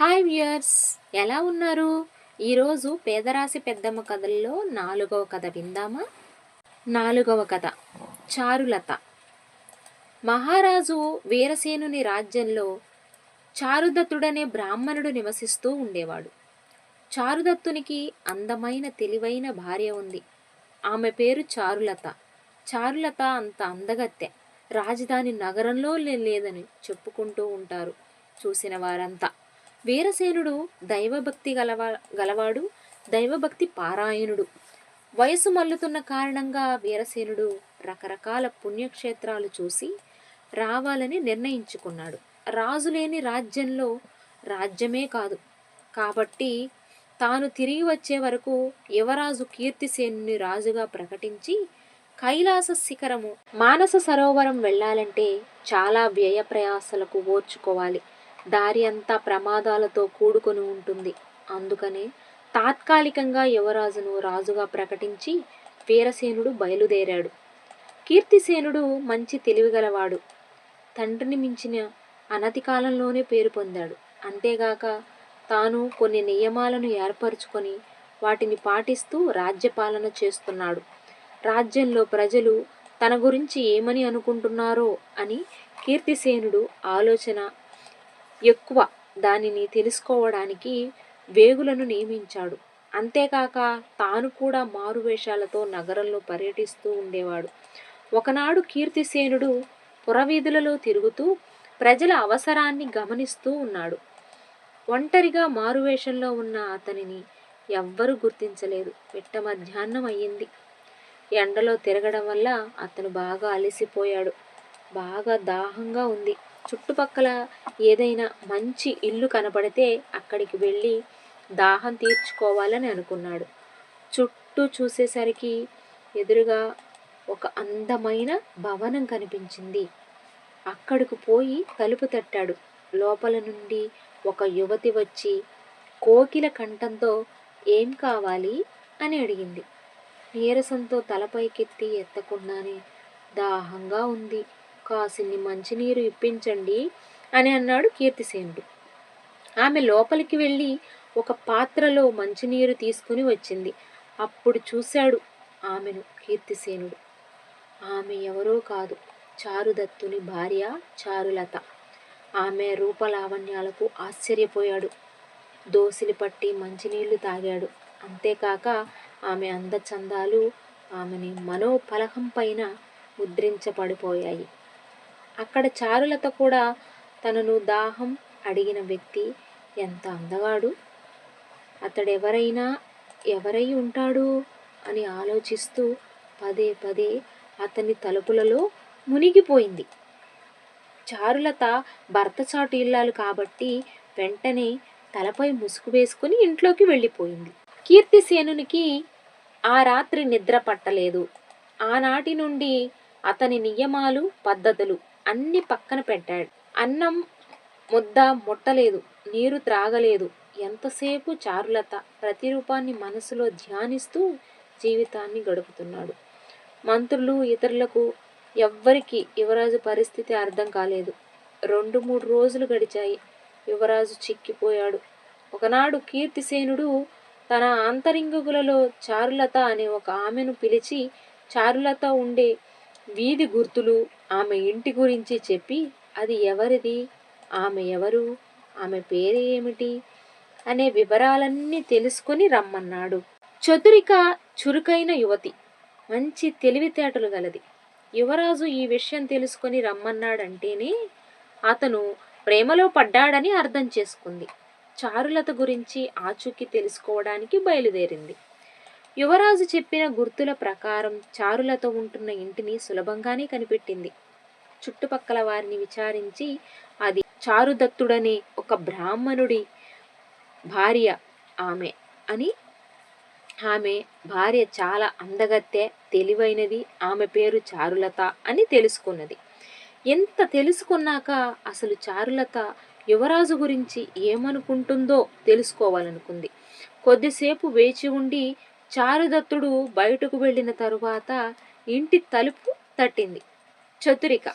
Hi viewers, ఎలా ఉన్నారు? ఈరోజు పేదరాశి పెద్దమ్మ కథల్లో 4వ కథ విందామా? 4వ కథ చారులత. మహారాజు వీరసేనుని రాజ్యంలో చారుదత్తుడనే బ్రాహ్మణుడు నివసిస్తూ ఉండేవాడు. చారుదత్తునికి అందమైన తెలివైన భార్య ఉంది. ఆమె పేరు చారులత. చారులత అంత అందగత్తె రాజధాని నగరంలో లేదని చెప్పుకుంటూ ఉంటారు చూసిన వారంతా. వీరసేనుడు దైవభక్తి గలవాడు, దైవభక్తి పారాయణుడు. వయసు మల్లుతున్న కారణంగా వీరసేనుడు రకరకాల పుణ్యక్షేత్రాలు చూసి రావాలని నిర్ణయించుకున్నాడు. రాజు లేని రాజ్యంలో రాజ్యమే కాదు కాబట్టి తాను తిరిగి వచ్చే వరకు యువరాజు కీర్తిసేనుని రాజుగా ప్రకటించి కైలాస శిఖరము మానస సరోవరం వెళ్ళాలంటే చాలా వ్యయ ప్రయాసలకు ఓర్చుకోవాలి. దారి అంతా ప్రమాదాలతో కూడుకొని ఉంటుంది. అందుకనే తాత్కాలికంగా యువరాజును రాజుగా ప్రకటించి వీరసేనుడు బయలుదేరాడు. కీర్తిసేనుడు మంచి తెలివిగలవాడు. తండ్రిని మించిన అనతి కాలంలోనే పేరు పొందాడు. అంతేగాక తాను కొన్ని నియమాలను ఏర్పరచుకొని వాటిని పాటిస్తూ రాజ్యపాలన చేస్తున్నాడు. రాజ్యంలో ప్రజలు తన గురించి ఏమని అనుకుంటున్నారో అని కీర్తిసేనుడు ఆలోచన ఎక్కువ. దానిని తెలుసుకోవడానికి వేగులను నియమించాడు. అంతేకాక తాను కూడా మారువేషాలతో నగరంలో పర్యటిస్తూ ఉండేవాడు. ఒకనాడు కీర్తిసేనుడు పురవీధులలో తిరుగుతూ ప్రజల అవసరాన్ని గమనిస్తూ ఉన్నాడు. ఒంటరిగా మారువేషంలో ఉన్న అతనిని ఎవ్వరూ గుర్తించలేదు. మిట్ట మధ్యాహ్నం అయ్యింది. ఎండలో తిరగడం వల్ల అతను బాగా అలసిపోయాడు. బాగా దాహంగా ఉంది. చుట్టుపక్కల ఏదైనా మంచి ఇల్లు కనపడితే అక్కడికి వెళ్ళి దాహం తీర్చుకోవాలని అనుకున్నాడు. చుట్టూ చూసేసరికి ఎదురుగా ఒక అందమైన భవనం కనిపించింది. అక్కడకు పోయి తలుపు తట్టాడు. లోపల నుండి ఒక యువతి వచ్చి కోకిల కంఠంతో ఏం కావాలి అని అడిగింది. నీరసంతో తలపైకెత్తి ఎత్తకుండానే దాహంగా ఉంది, కాసిన్ని మంచినీరు ఇప్పించండి అని అన్నాడు కీర్తిసేనుడు. ఆమె లోపలికి వెళ్ళి ఒక పాత్రలో మంచినీరు తీసుకుని వచ్చింది. అప్పుడు చూశాడు ఆమెను కీర్తిసేనుడు. ఆమె ఎవరో కాదు, చారుదత్తుని భార్య చారులత. ఆమె రూపలావణ్యాలకు ఆశ్చర్యపోయాడు. దోసిలి పట్టి మంచినీళ్లు తాగాడు. అంతేకాక ఆమె అందచందాలు ఆమెని మనోఫలకం పైన ముద్రించబడిపోయాయి. అక్కడ చారులత కూడా తనను దాహం అడిగిన వ్యక్తి ఎంత అందగాడు, ఎవరై ఉంటాడు అని ఆలోచిస్తూ పదే పదే అతని తలుపులలో మునిగిపోయింది. చారులత భర్త చాటు ఇల్లాలు కాబట్టి వెంటనే తలపై ముసుగు వేసుకుని ఇంట్లోకి వెళ్ళిపోయింది. కీర్తిసేనునికి ఆ రాత్రి నిద్ర పట్టలేదు. ఆనాటి నుండి అతని నియమాలు, పద్ధతులు అన్ని పక్కన పెట్టాడు. అన్నం ముద్ద ముట్టలేదు, నీరు త్రాగలేదు. ఎంతసేపు చారులత ప్రతిరూపాన్ని మనసులో ధ్యానిస్తూ జీవితాన్ని గడుపుతున్నాడు. మంత్రులు, ఇతరులకు ఎవ్వరికి యువరాజు పరిస్థితి అర్థం కాలేదు. 2-3 రోజులు గడిచాయి. యువరాజు చిక్కిపోయాడు. ఒకనాడు కీర్తిసేనుడు తన అంతరింగులలో చారులత అనే ఒక ఆమెను పిలిచి చారులత ఉండే వీధి గుర్తులు, ఆమె ఇంటి గురించి చెప్పి అది ఎవరిది, ఆమె ఎవరు, ఆమె పేరు ఏమిటి అనే వివరాలన్నీ తెలుసుకొని రమ్మన్నాడు. చతురిక చురుకైన యువతి, మంచి తెలివితేటలు గలది. యువరాజు ఈ విషయం తెలుసుకొని రమ్మన్నాడంటేనే అతను ప్రేమలో పడ్డాడని అర్థం చేసుకుంది. చారులత గురించి ఆచూకీ తెలుసుకోవడానికి బయలుదేరింది. యువరాజు చెప్పిన గుర్తుల ప్రకారం చారులత ఉంటున్న ఇంటిని సులభంగానే కనిపెట్టింది. చుట్టుపక్కల వారిని విచారించి అది చారుదత్తుడనే ఒక బ్రాహ్మణుడి భార్య ఆమె అని, ఆమె భార్య చాలా అందగత్తె, తెలివైనది, ఆమె పేరు చారులత అని తెలుసుకున్నది. ఎంత తెలుసుకున్నాక అసలు చారులత యువరాజు గురించి ఏమనుకుంటుందో తెలుసుకోవాలనుకుంది. కొద్దిసేపు వేచి ఉండి చారుదత్తుడు బయటకు వెళ్ళిన తరువాత ఇంటి తలుపు తట్టింది చతురిక.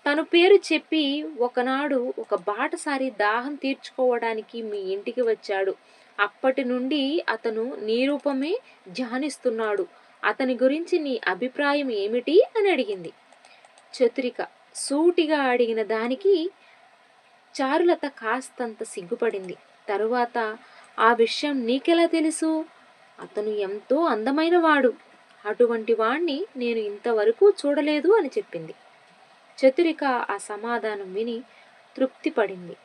తను పేరు చెప్పి ఒకనాడు ఒక బాటసారి దాహం తీర్చుకోవడానికి మీ ఇంటికి వచ్చాడు. అప్పటి నుండి అతను నీ రూపమే ధ్యానిస్తున్నాడు. అతని గురించి నీ అభిప్రాయం ఏమిటి అని అడిగింది. చతురిక సూటిగా అడిగిన దానికి చారులత కాస్తంత సిగ్గుపడింది. తరువాత ఆ విషయం నీకెలా తెలుసు? అతను ఎంతో అందమైన వాడు. అటువంటి వాణ్ణి నేను ఇంతవరకు చూడలేదు అని చెప్పింది. చతురిక ఆ సమాధానం విని తృప్తిపడింది.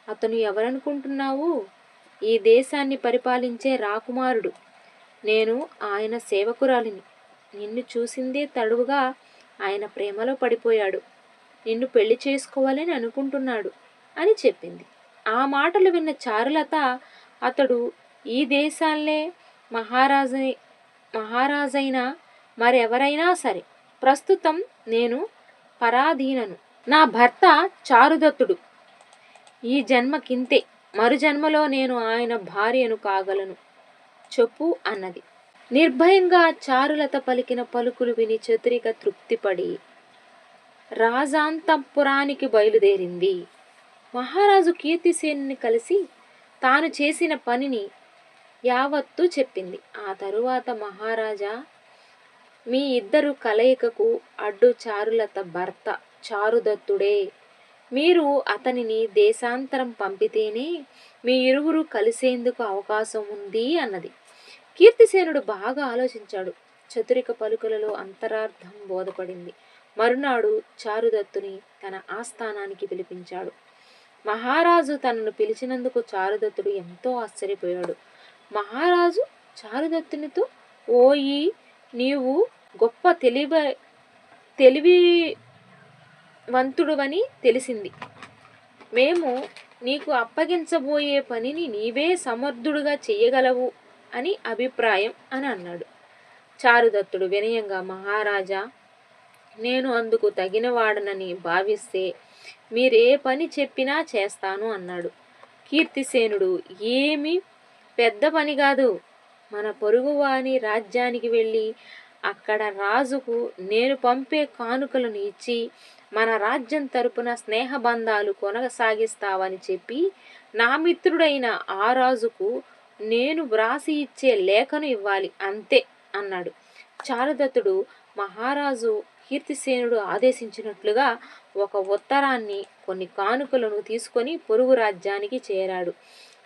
అతను ఎవరనుకుంటున్నావు? ఈ దేశాన్ని పరిపాలించే రాకుమారుడు. నేను ఆయన సేవకురాలిని. నిన్ను చూసిందే తడువుగా ఆయన ప్రేమలో పడిపోయాడు. నిన్ను పెళ్లి చేసుకోవాలని అనుకుంటున్నాడు అని చెప్పింది. ఆ మాటలు విన్న చారులత అతడు ఈ దేశాన్నే మహారాజైనా మరెవరైనా సరే, ప్రస్తుతం నేను పరాధీనను. నా భర్త చారుదత్తుడు. ఈ జన్మకింతే, మరు జన్మలో నేను ఆయన భార్యను కాగలను చెప్పు అన్నది. నిర్భయంగా చారులత పలికిన పలుకులు విని చతురిక తృప్తిపడి రాజాంతఃపురానికి బయలుదేరింది. మహారాజు కీర్తిసేనుని కలిసి తాను చేసిన పనిని యావత్తూ చెప్పింది. ఆ తరువాత మహారాజా, మీ ఇద్దరు కలయికకు అడ్డు చారులత భర్త చారుదత్తుడే. మీరు అతనిని దేశాంతరం పంపితేనే మీ ఇరువురు కలిసేందుకు అవకాశం ఉంది అన్నది. కీర్తిసేనుడు బాగా ఆలోచించాడు. చతురిక పలుకులలో అంతరార్థం బోధపడింది. మరునాడు చారుదత్తుని తన ఆస్థానానికి పిలిపించాడు. మహారాజు తనను పిలిచినందుకు చారుదత్తుడు ఎంతో ఆశ్చర్యపోయాడు. మహారాజు చారుదత్తునితో, ఓయి, నీవు గొప్ప తెలివివంతుడువని తెలిసింది. మేము నీకు అప్పగించబోయే పనిని నీవే సమర్థుడుగా చెయ్యగలవు అని అభిప్రాయం అని అన్నాడు. చారుదత్తుడు వినయంగా, మహారాజా, నేను అందుకు తగినవాడనని భావిస్తే మీరే పని చెప్పినా చేస్తాను అన్నాడు. కీర్తిసేనుడు, ఏమి పెద్ద పని కాదు. మన పొరుగువాని రాజ్యానికి వెళ్ళి అక్కడ రాజుకు నేను పంపే కానుకలను ఇచ్చి మన రాజ్యం తరపున స్నేహబంధాలు కొనసాగిస్తావని చెప్పి నా మిత్రుడైన ఆ రాజుకు నేను వ్రాసి ఇచ్చే లేఖను ఇవ్వాలి, అంతే అన్నాడు. చారుదత్తుడు మహారాజు కీర్తిసేనుడు ఆదేశించినట్లుగా ఒక ఉత్తరాన్ని, కొన్ని కానుకలను తీసుకొని పొరుగు రాజ్యానికి చేరాడు.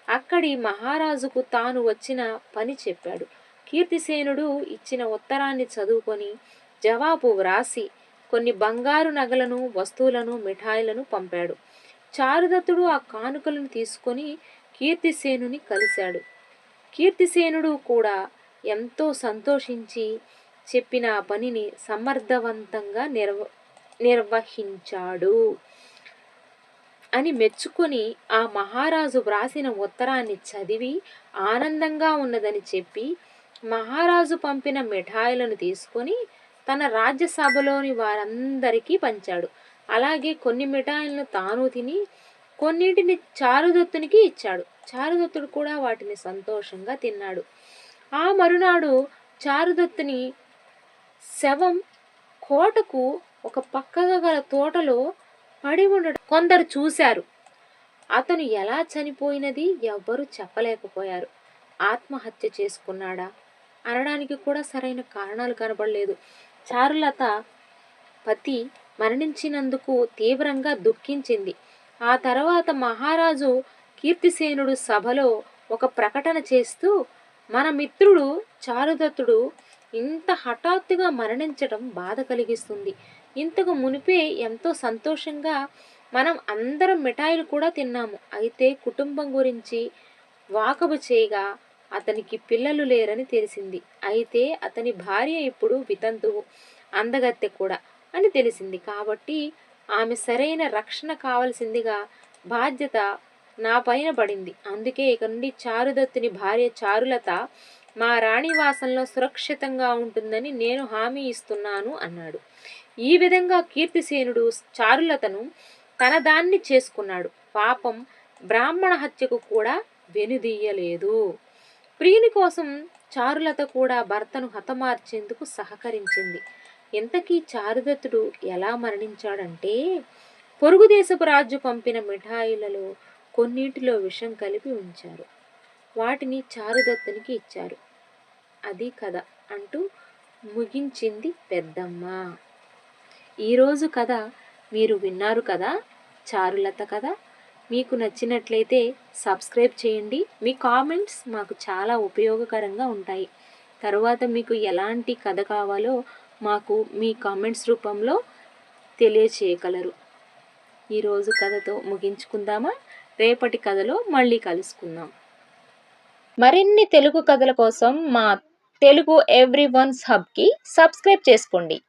అక్కడి మహారాజుకు తాను వచ్చిన పని చెప్పాడు. కీర్తిసేనుడు ఇచ్చిన ఉత్తరాన్ని చదువుకొని జవాబు వ్రాసి కొన్ని బంగారు నగలను, వస్తువులను, మిఠాయిలను పంపాడు. చారుదత్తుడు ఆ కానుకలను తీసుకొని కీర్తిసేనుని కలిశాడు. కీర్తిసేనుడు కూడా ఎంతో సంతోషించి చెప్పిన ఆ పనిని సమర్థవంతంగా నిర్వహించాడు అని మెచ్చుకొని ఆ మహారాజు వ్రాసిన ఉత్తరాన్ని చదివి ఆనందంగా ఉన్నదని చెప్పి మహారాజు పంపిన మిఠాయిలను తీసుకొని తన రాజ్యసభలోని వారందరికీ పంచాడు. అలాగే కొన్ని మిఠాయిలను తాను తిని కొన్నింటిని చారుదత్తునికి ఇచ్చాడు. చారుదత్తుడు కూడా వాటిని సంతోషంగా తిన్నాడు. ఆ మరునాడు చారుదత్తుని శవం కోటకు ఒక పక్కగా గల తోటలో పడి ఉండడం కొందరు చూశారు. అతను ఎలా చనిపోయినది ఎవ్వరూ చెప్పలేకపోయారు. ఆత్మహత్య చేసుకున్నాడా అనడానికి కూడా సరైన కారణాలు కనబడలేదు. చారులత పతి మరణించినందుకు తీవ్రంగా దుఃఖించింది. ఆ తర్వాత మహారాజు కీర్తిసేనుడు సభలో ఒక ప్రకటన చేస్తూ, మన మిత్రుడు చారుదత్తుడు ఇంత హఠాత్తుగా మరణించడం బాధ కలిగిస్తుంది. ఇంతకు మునిపే ఎంతో సంతోషంగా మనం అందరం మిఠాయిలు కూడా తిన్నాము. అయితే కుటుంబం గురించి వాకబు చేయగా అతనికి పిల్లలు లేరని తెలిసింది. అయితే అతని భార్య ఇప్పుడు వితంతువు, అందగత్తె కూడా అని తెలిసింది. కాబట్టి ఆమె సరైన రక్షణ కావలసిందిగా బాధ్యత నా పైన పడింది. అందుకే ఇక నుండి చారుదత్తుని భార్య చారులత మా రాణివాసంలో సురక్షితంగా ఉంటుందని నేను హామీ ఇస్తున్నాను అన్నాడు. ఈ విధంగా కీర్తిసేనుడు చారులతను తన దాన్ని చేసుకున్నాడు. పాపం బ్రాహ్మణ హత్యకు కూడా వెనుదీయలేదు. ప్రియుని కోసం చారులత కూడా భర్తను హతమార్చేందుకు సహకరించింది. ఇంతకీ చారుదత్తుడు ఎలా మరణించాడంటే, పొరుగు దేశపు రాజు పంపిన మిఠాయిలలో కొన్నిటిలో విషం కలిపి ఉంచారు. వాటిని చారుదత్తునికి ఇచ్చారు. అది కథ అంటూ ముగించింది పెద్దమ్మ. ఈరోజు కథ మీరు విన్నారు కదా, చారులత కథ. మీకు నచ్చినట్లయితే సబ్స్క్రైబ్ చేయండి. మీ కామెంట్స్ మాకు చాలా ఉపయోగకరంగా ఉంటాయి. తరువాత మీకు ఎలాంటి కథ కావాలో మాకు మీ కామెంట్స్ రూపంలో తెలియచేయగలరు. ఈరోజు కథతో ముగించుకుందామా? రేపటి కథలో మళ్ళీ కలుసుకుందాం. మరిన్ని తెలుగు కథల కోసం మా తెలుగు ఎవ్రీవన్స్ హబ్కి సబ్స్క్రైబ్ చేసుకోండి.